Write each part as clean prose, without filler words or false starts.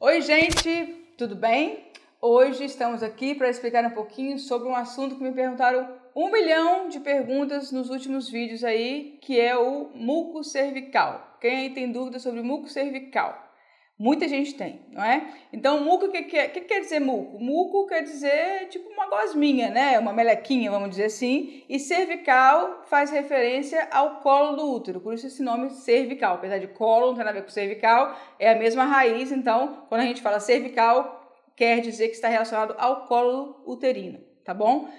Oi, gente, tudo bem? Hoje estamos aqui para explicar um pouquinho sobre um assunto que me perguntaram 1 milhão de perguntas nos últimos vídeos aí, que é o muco cervical. Quem aí tem dúvidas sobre muco cervical? Muita gente tem, não é? Então, muco, o que quer dizer muco? Muco quer dizer tipo uma gosminha, né? Uma melequinha, vamos dizer assim. E cervical faz referência ao colo do útero, por isso esse nome cervical. Apesar de colo não tem nada a ver com cervical, é a mesma raiz. Então, quando a gente fala cervical, quer dizer que está relacionado ao colo uterino, tá bom?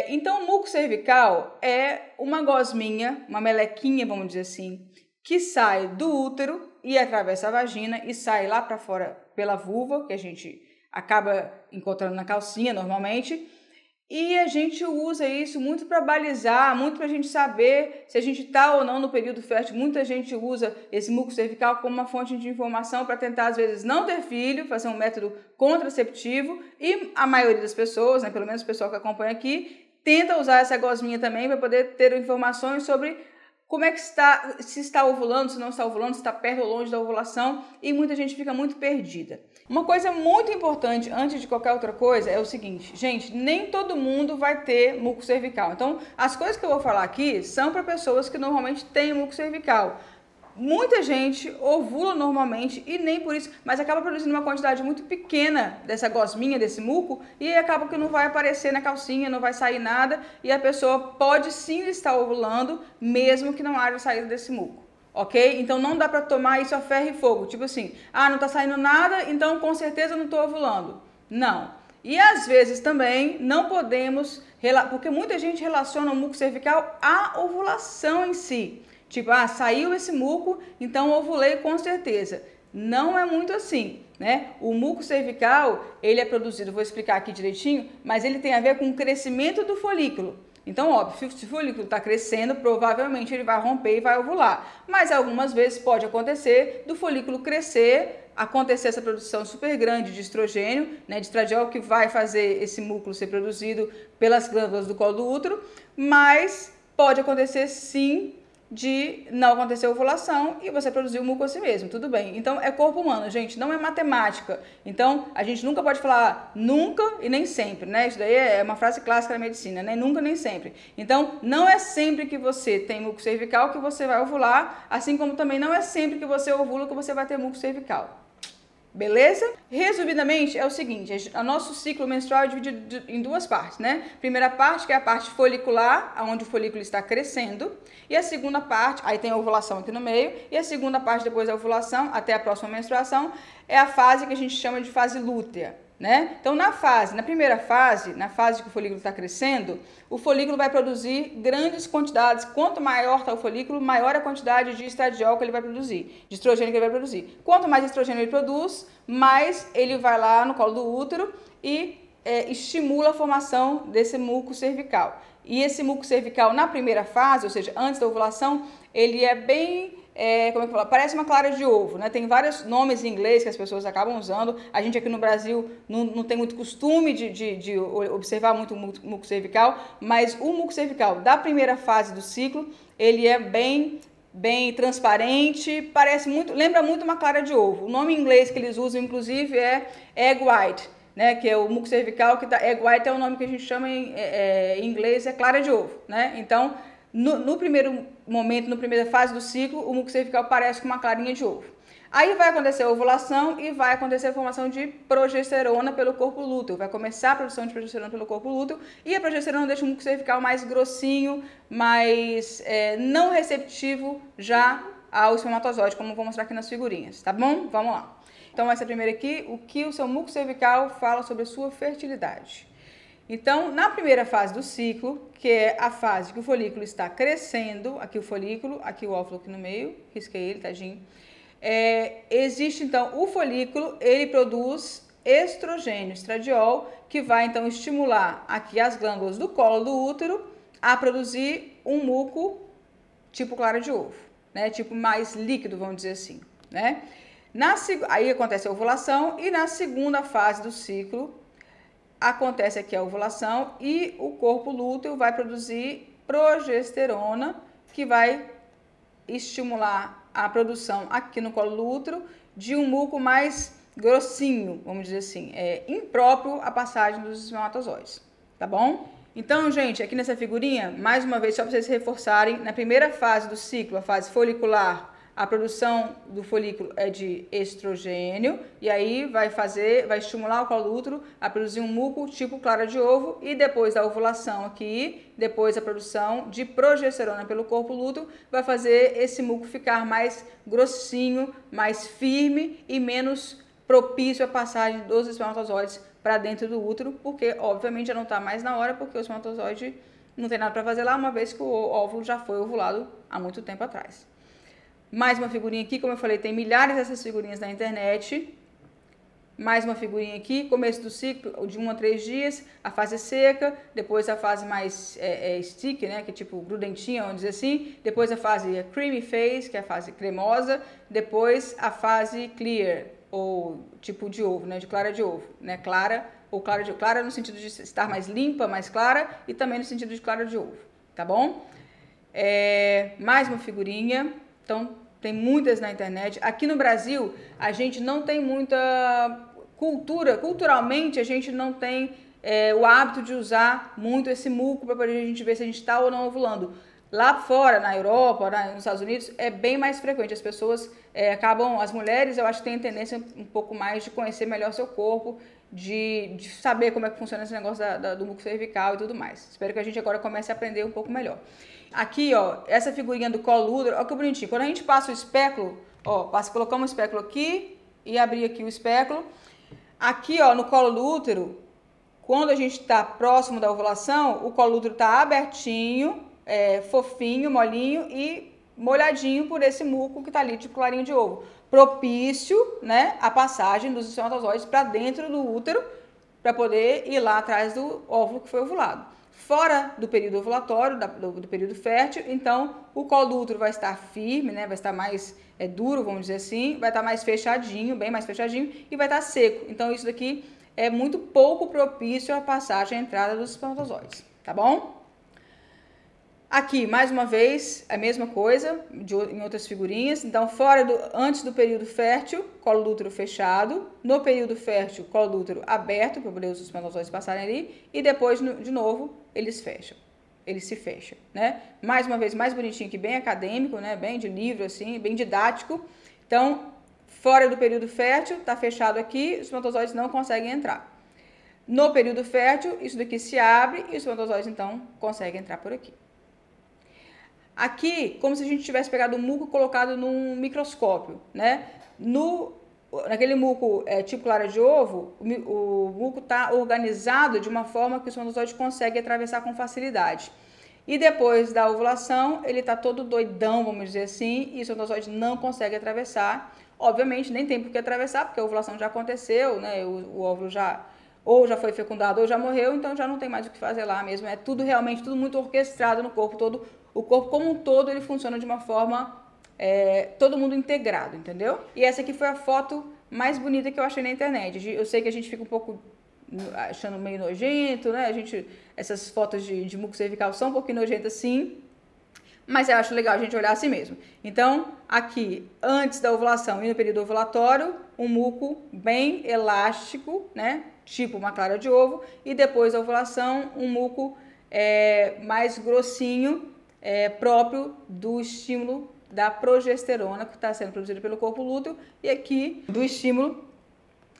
Então, o muco cervical é uma gosminha, uma melequinha, vamos dizer assim, que sai do útero e atravessa a vagina e sai lá para fora pela vulva, que a gente acaba encontrando na calcinha normalmente, e a gente usa isso muito para balizar, muito para a gente saber se a gente está ou não no período fértil. Muita gente usa esse muco cervical como uma fonte de informação para tentar, às vezes, não ter filho, fazer um método contraceptivo, e a maioria das pessoas, né, pelo menos o pessoal que acompanha aqui, tenta usar essa gosminha também para poder ter informações sobre como é que está, se está ovulando, se não está ovulando, se está perto ou longe da ovulação, e muita gente fica muito perdida. Uma coisa muito importante, antes de qualquer outra coisa, é o seguinte, gente, nem todo mundo vai ter muco cervical. Então, as coisas que eu vou falar aqui são para pessoas que normalmente têm muco cervical. Muita gente ovula normalmente e nem por isso, mas acaba produzindo uma quantidade muito pequena dessa gosminha, desse muco, e acaba que não vai aparecer na calcinha, não vai sair nada, e a pessoa pode sim estar ovulando, mesmo que não haja saída desse muco, ok? Então não dá para tomar isso a ferro e fogo, tipo assim, não tá saindo nada, então com certeza não tô ovulando. Não. E às vezes também não podemos, porque muita gente relaciona o muco cervical à ovulação em si. Tipo, saiu esse muco, então ovulei com certeza. Não é muito assim, né? O muco cervical, ele é produzido, vou explicar aqui direitinho, mas ele tem a ver com o crescimento do folículo. Então, óbvio, se o folículo está crescendo, provavelmente ele vai romper e vai ovular. Mas algumas vezes pode acontecer do folículo crescer, acontecer essa produção super grande de estrogênio, né, de estradiol, que vai fazer esse músculo ser produzido pelas glândulas do colo do útero, mas pode acontecer sim de não acontecer a ovulação e você produzir o muco a si mesmo, tudo bem. Então, é corpo humano, gente, não é matemática. Então, a gente nunca pode falar nunca e nem sempre, né? Isso daí é uma frase clássica da medicina, né? Nunca nem sempre. Então, não é sempre que você tem muco cervical que você vai ovular, assim como também não é sempre que você ovula que você vai ter muco cervical. Beleza? Resumidamente, é o seguinte, o nosso ciclo menstrual é dividido em duas partes, né? Primeira parte, que é a parte folicular, onde o folículo está crescendo, e a segunda parte, aí tem a ovulação aqui no meio, e a segunda parte, depois da ovulação, até a próxima menstruação, é a fase que a gente chama de fase lútea, né? Então, na primeira fase, na fase que o folículo está crescendo, o folículo vai produzir grandes quantidades. Quanto maior está o folículo, maior a quantidade de estradiol que ele vai produzir, de estrogênio que ele vai produzir. Quanto mais estrogênio ele produz, mais ele vai lá no colo do útero e estimula a formação desse muco cervical. E esse muco cervical na primeira fase, ou seja, antes da ovulação, ele é bem... como é que fala? Parece uma clara de ovo, né? Tem vários nomes em inglês que as pessoas acabam usando. A gente aqui no Brasil não tem muito costume de observar muito o muco cervical, mas o muco cervical da primeira fase do ciclo, ele é bem transparente, lembra muito uma clara de ovo. O nome em inglês que eles usam, inclusive, é egg white, né? Que é o muco cervical, egg white é o nome que a gente chama em inglês, é clara de ovo, né? Então, no primeiro momento, na primeira fase do ciclo, o muco cervical parece com uma clarinha de ovo. Aí vai acontecer a ovulação e vai acontecer a formação de progesterona pelo corpo lúteo. Vai começar a produção de progesterona pelo corpo lúteo e a progesterona deixa o muco cervical mais grossinho, mais não receptivo já ao espermatozoide, como eu vou mostrar aqui nas figurinhas, tá bom? Vamos lá. Então, essa primeira aqui, o que o seu muco cervical fala sobre a sua fertilidade. Então, na primeira fase do ciclo, que é a fase que o folículo está crescendo, aqui o folículo, aqui o óvulo aqui no meio, risquei ele, tadinho. Existe, então, o folículo, ele produz estrogênio, estradiol, que vai, então, estimular aqui as glândulas do colo do útero a produzir um muco tipo clara de ovo, né? Tipo mais líquido, vamos dizer assim, né? Aí acontece a ovulação e na segunda fase do ciclo, acontece aqui a ovulação e o corpo lúteo vai produzir progesterona, que vai estimular a produção aqui no colo do útero de um muco mais grossinho, vamos dizer assim, impróprio à passagem dos espermatozoides, tá bom? Então, gente, aqui nessa figurinha, mais uma vez, só para vocês reforçarem, na primeira fase do ciclo, a fase folicular, a produção do folículo é de estrogênio, e aí vai estimular o colo do útero a produzir um muco tipo clara de ovo, e depois da ovulação aqui, depois a produção de progesterona pelo corpo lúteo, vai fazer esse muco ficar mais grossinho, mais firme e menos propício à passagem dos espermatozoides para dentro do útero, porque obviamente já não está mais na hora, porque o espermatozoide não tem nada para fazer lá, uma vez que o óvulo já foi ovulado há muito tempo atrás. Mais uma figurinha aqui, como eu falei, tem milhares dessas figurinhas na internet. Mais uma figurinha aqui, começo do ciclo, de 1 a 3 dias, a fase seca, depois a fase mais stick, né, que é tipo grudentinha, vamos dizer assim, depois a fase creamy phase, que é a fase cremosa, depois a fase clear, ou tipo de ovo, né, de clara de ovo, né, clara, ou clara no sentido de estar mais limpa, mais clara, e também no sentido de clara de ovo, tá bom? Mais uma figurinha. Então, tem muitas na internet. Aqui no Brasil, a gente não tem muita culturalmente, a gente não tem o hábito de usar muito esse muco para poder a gente ver se a gente está ou não ovulando. Lá fora, na Europa, nos Estados Unidos, é bem mais frequente. As pessoas as mulheres, eu acho que têm tendência um pouco mais de conhecer melhor seu corpo, de saber como é que funciona esse negócio do muco cervical e tudo mais. Espero que a gente agora comece a aprender um pouco melhor. Aqui, ó, essa figurinha do colo útero, ó que bonitinho. Quando a gente passa o espéculo, ó, colocamos o espéculo aqui e abrir aqui o espéculo. Aqui, ó, no colo do útero, quando a gente está próximo da ovulação, o colo do útero está abertinho, fofinho, molinho e molhadinho por esse muco que está ali, tipo clarinho de ovo. Propício, né, a passagem dos espermatozoides para dentro do útero, para poder ir lá atrás do óvulo que foi ovulado. Fora do período ovulatório, do período fértil, então o colo do útero vai estar firme, né? Vai estar mais duro, vamos dizer assim, vai estar mais fechadinho, bem mais fechadinho, e vai estar seco. Então isso daqui é muito pouco propício à passagem, à entrada dos espermatozoides, tá bom? Aqui, mais uma vez, a mesma coisa, em outras figurinhas. Então, antes do período fértil, colo do útero fechado. No período fértil, colo do útero aberto, para poder os espermatozoides passarem ali. E depois, de novo, eles se fecham, né? Mais uma vez, mais bonitinho aqui, bem acadêmico, né? Bem de livro, assim, bem didático. Então, fora do período fértil, está fechado aqui, os espermatozoides não conseguem entrar. No período fértil, isso daqui se abre e os espermatozoides, então, conseguem entrar por aqui. Aqui, como se a gente tivesse pegado o muco e colocado num microscópio, né? Naquele muco tipo clara de ovo, o muco está organizado de uma forma que o espermatozoide consegue atravessar com facilidade. E depois da ovulação, ele está todo doidão, vamos dizer assim, e o espermatozoide não consegue atravessar. Obviamente, nem tem por que atravessar, porque a ovulação já aconteceu, né? O óvulo já foi fecundado ou já morreu, então já não tem mais o que fazer lá mesmo. É tudo realmente, tudo muito orquestrado no corpo todo. O corpo como um todo, ele funciona de uma forma, todo mundo integrado, entendeu? E essa aqui foi a foto mais bonita que eu achei na internet. Eu sei que a gente fica um pouco achando meio nojento, né? Essas fotos de muco cervical são um pouquinho nojentas, sim. Mas eu acho legal a gente olhar assim mesmo. Então, aqui, antes da ovulação e no período ovulatório, um muco bem elástico, né? Tipo uma clara de ovo. E depois da ovulação, um muco mais grossinho, próprio do estímulo da progesterona que está sendo produzida pelo corpo lúteo. E aqui, do estímulo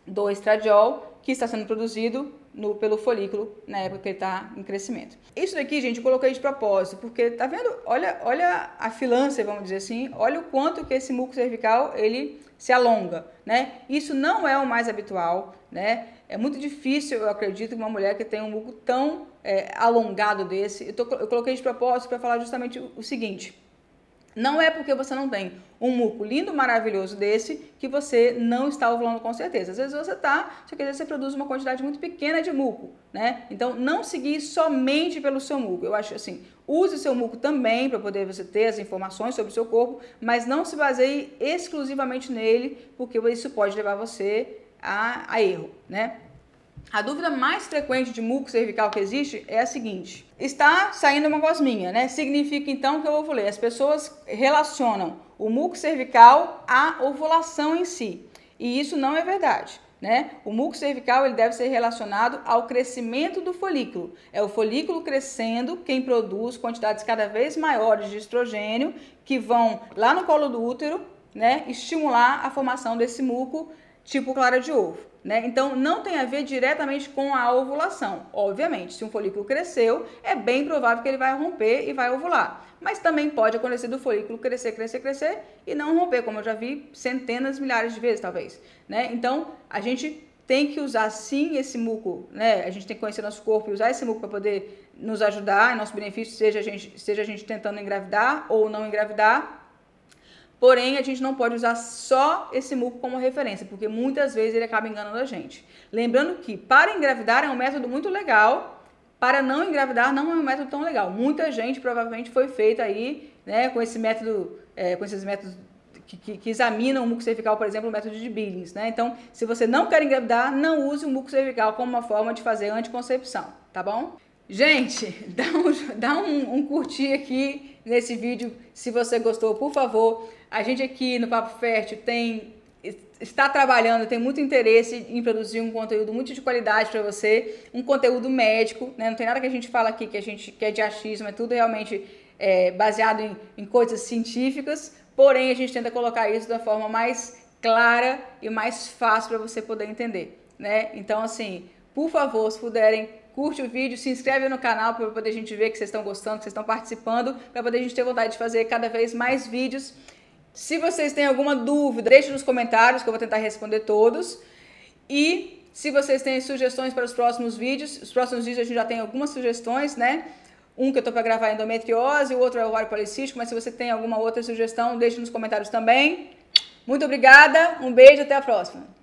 do estradiol que está sendo produzido pelo folículo na época que ele está em crescimento. Isso daqui, gente, eu coloquei de propósito, porque tá vendo? Olha a filância, vamos dizer assim, olha o quanto que esse muco cervical ele se alonga, né? Isso não é o mais habitual, né? É muito difícil, eu acredito, uma mulher que tem um muco tão alongado desse. Eu coloquei de propósito para falar justamente o seguinte: não é porque você não tem um muco lindo, maravilhoso desse, que você não está ovulando com certeza. Às vezes você está, só que às vezes você produz uma quantidade muito pequena de muco, né? Então, não seguir somente pelo seu muco. Eu acho assim, use o seu muco também para poder você ter as informações sobre o seu corpo, mas não se baseie exclusivamente nele, porque isso pode levar você a erro, né? A dúvida mais frequente de muco cervical que existe é a seguinte: está saindo uma gosminha, né? Significa então que eu ovulei. As pessoas relacionam o muco cervical à ovulação em si. E isso não é verdade, né? O muco cervical ele deve ser relacionado ao crescimento do folículo. É o folículo crescendo quem produz quantidades cada vez maiores de estrogênio que vão lá no colo do útero, né, estimular a formação desse muco tipo clara de ovo, né? Então não tem a ver diretamente com a ovulação. Obviamente, se um folículo cresceu, é bem provável que ele vai romper e vai ovular. Mas também pode acontecer do folículo crescer e não romper, como eu já vi centenas, milhares de vezes talvez, né? Então a gente tem que usar sim esse muco, né? A gente tem que conhecer nosso corpo e usar esse muco para poder nos ajudar, em nosso benefício, seja a gente tentando engravidar ou não engravidar. Porém, a gente não pode usar só esse muco como referência, porque muitas vezes ele acaba enganando a gente. Lembrando que para engravidar é um método muito legal, para não engravidar não é um método tão legal. Muita gente provavelmente foi feita aí, né, com esse método, com esses métodos que examinam o muco cervical, por exemplo, o método de Billings, né? Então, se você não quer engravidar, não use o muco cervical como uma forma de fazer anticoncepção, tá bom? Gente, dá um curtir aqui nesse vídeo, se você gostou, por favor. A gente aqui no Papo Fértil está trabalhando, tem muito interesse em produzir um conteúdo muito de qualidade para você, um conteúdo médico, né? Não tem nada que a gente fala aqui que é de achismo, é tudo realmente baseado em coisas científicas, porém a gente tenta colocar isso da forma mais clara e mais fácil para você poder entender, né? Então, assim, por favor, se puderem, curte o vídeo, se inscreve no canal para poder a gente ver que vocês estão gostando, que vocês estão participando, para poder a gente ter vontade de fazer cada vez mais vídeos. Se vocês têm alguma dúvida, deixe nos comentários que eu vou tentar responder todos. E se vocês têm sugestões para os próximos vídeos a gente já tem algumas sugestões, né? Um que eu estou para gravar é endometriose, o outro é ovário policístico, mas se você tem alguma outra sugestão, deixe nos comentários também. Muito obrigada, um beijo, até a próxima.